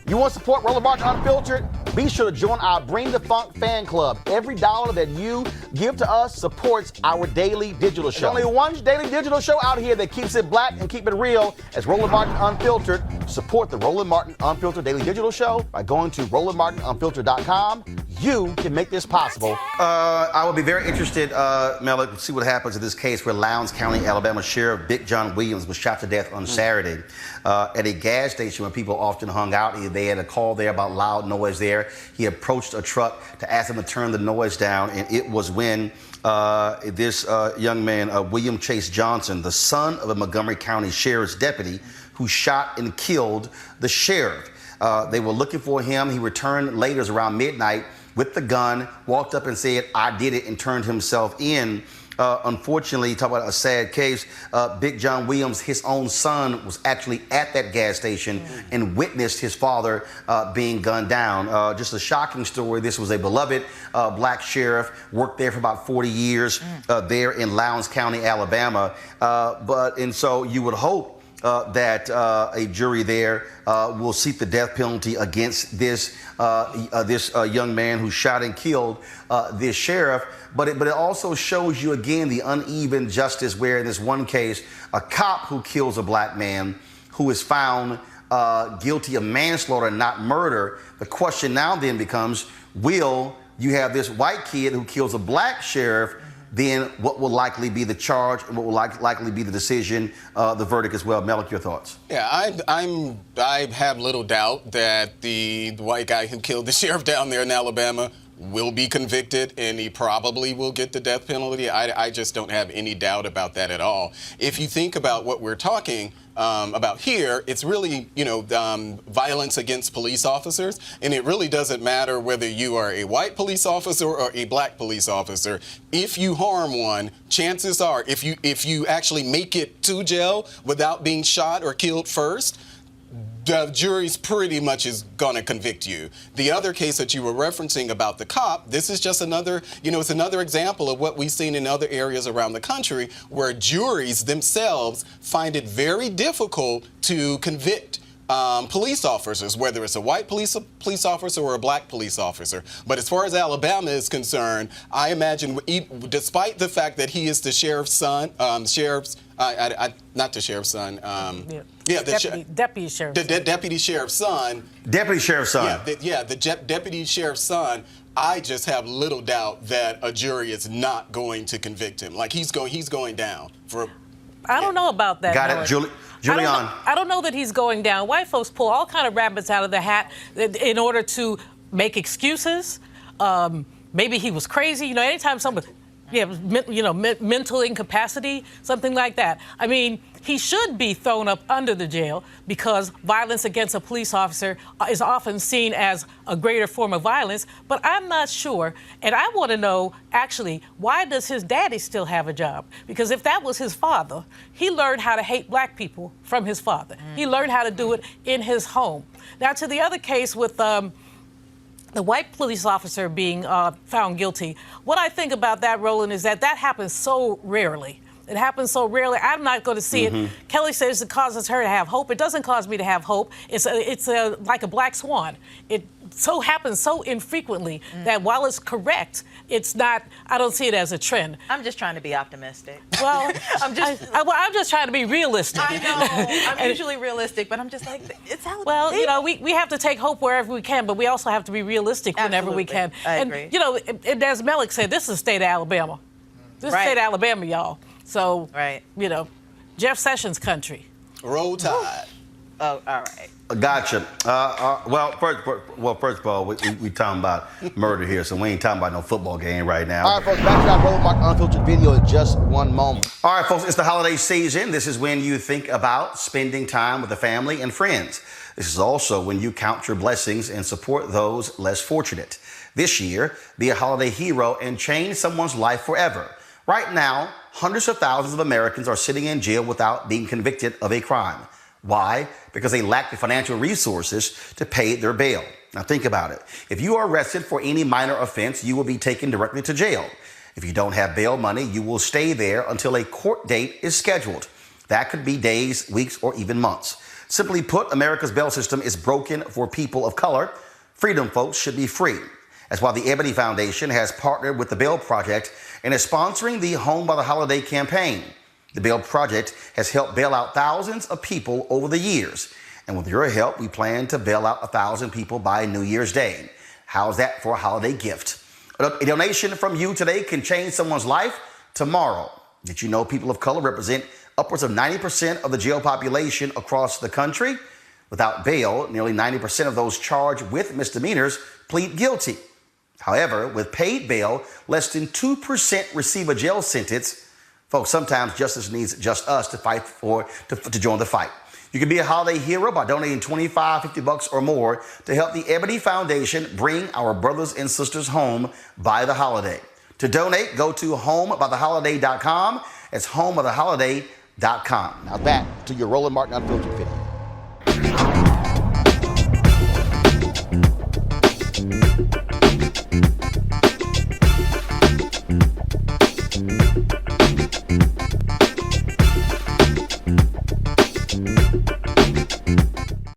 You want to support Roland Martin Unfiltered? Be sure to join our Bring the Funk fan club. Every dollar that you give to us supports our daily digital show. There's only one daily digital show out here that keeps it black and keep it real as Roland Martin Unfiltered. Support the Roland Martin Unfiltered daily digital show by going to RolandMartinUnfiltered.com. You can make this possible. I would be very interested, Mel, to see what happens in this case where Lowndes County, Alabama Sheriff Big John Williams was shot to death on Saturday at a gas station where people often hung out. They had a call there about loud noise there. He approached a truck to ask them to turn the noise down, and it was when this young man, William Chase Johnson, the son of a Montgomery County Sheriff's deputy, who shot and killed the sheriff. They were looking for him. He returned later, around midnight, with the gun, walked up and said, "I did it," and turned himself in. Unfortunately, talk about a sad case, Big John Williams, his own son, was actually at that gas station and witnessed his father being gunned down. Just a shocking story. This was a beloved black sheriff, worked there for about 40 years there in Lowndes County, Alabama. And so you would hope that a jury there will seek the death penalty against this young man who shot and killed this sheriff. But it also shows you again the uneven justice where in this one case, a cop who kills a black man who is found guilty of manslaughter, not murder. The question now then becomes, will you have this white kid who kills a black sheriff? Then what will likely be the charge and what will likely be the decision, the verdict as well? Malik, your thoughts? Yeah, I have little doubt that the white guy who killed the sheriff down there in Alabama will be convicted, and he probably will get the death penalty. I just don't have any doubt about that at all. If you think about what we're talking about here, it's really, violence against police officers, and it really doesn't matter whether you are a white police officer or a black police officer. If you harm one, chances are, if you actually make it to jail without being shot or killed first, the jury's pretty much is going to convict you. The other case that you were referencing about the cop, this is just another, it's another example of what we've seen in other areas around the country where juries themselves find it very difficult to convict police officers, whether it's a white police officer or a black police officer. But as far as Alabama is concerned, I imagine, despite the fact that he is the sheriff's son, not the sheriff's son. The deputy sheriff's son. The deputy sheriff's son. Deputy sheriff's son. The deputy sheriff's son. I just have little doubt that a jury is not going to convict him. Like he's going down for. I don't know about that. Got it, Julian. I don't know that he's going down. White folks pull all kind of rabbits out of the hat in order to make excuses. Maybe he was crazy. Anytime someone, mental incapacity, something like that. I mean, he should be thrown up under the jail because violence against a police officer is often seen as a greater form of violence. But I'm not sure. And I want to know, actually, why does his daddy still have a job? Because if that was his father, he learned how to hate black people from his father. He learned how to do it in his home. Now, to the other case with the white police officer being found guilty, what I think about that, Roland, is that happens so rarely. It happens so rarely. I'm not going to see it. Kelly says it causes her to have hope. It doesn't cause me to have hope. It's like a black swan. It so happens so infrequently that while it's correct, it's not. I don't see it as a trend. I'm just trying to be optimistic. Well, I'm just trying to be realistic. I know. I'm usually realistic, but I'm just like, it's how. Well, we have to take hope wherever we can, but we also have to be realistic whenever we can. I agree. And as Malik said, this is the state of Alabama. This is the state of Alabama, y'all. So, Jeff Sessions country. Roll Tide. Oh, all right. Gotcha. First of all, we talking about murder here, so we ain't talking about no football game right now. All right, folks, back to our Roland Martin Unfiltered video in just one moment. All right, folks, it's the holiday season. This is when you think about spending time with the family and friends. This is also when you count your blessings and support those less fortunate. This year, be a holiday hero and change someone's life forever. Right now, hundreds of thousands of Americans are sitting in jail without being convicted of a crime. Why? Because they lack the financial resources to pay their bail. Now think about it. If you are arrested for any minor offense, you will be taken directly to jail. If you don't have bail money, you will stay there until a court date is scheduled. That could be days, weeks, or even months. Simply put, America's bail system is broken for people of color. Freedom, folks, should be free. That's why the Ebony Foundation has partnered with the Bail Project and is sponsoring the Home by the Holiday campaign. The Bail Project has helped bail out thousands of people over the years. And with your help, we plan to bail out 1,000 people by New Year's Day. How's that for a holiday gift? A donation from you today can change someone's life tomorrow. Did you know people of color represent upwards of 90% of the jail population across the country? Without bail, nearly 90% of those charged with misdemeanors plead guilty. However, with paid bail, less than 2% receive a jail sentence. Folks, sometimes justice needs just us to fight to join the fight. You can be a holiday hero by donating $25, $50 or more to help the Ebony Foundation bring our brothers and sisters home by the holiday. To donate, go to homebytheholiday.com. It's homebytheholiday.com. Now back to your Roland Martin Unfiltered video.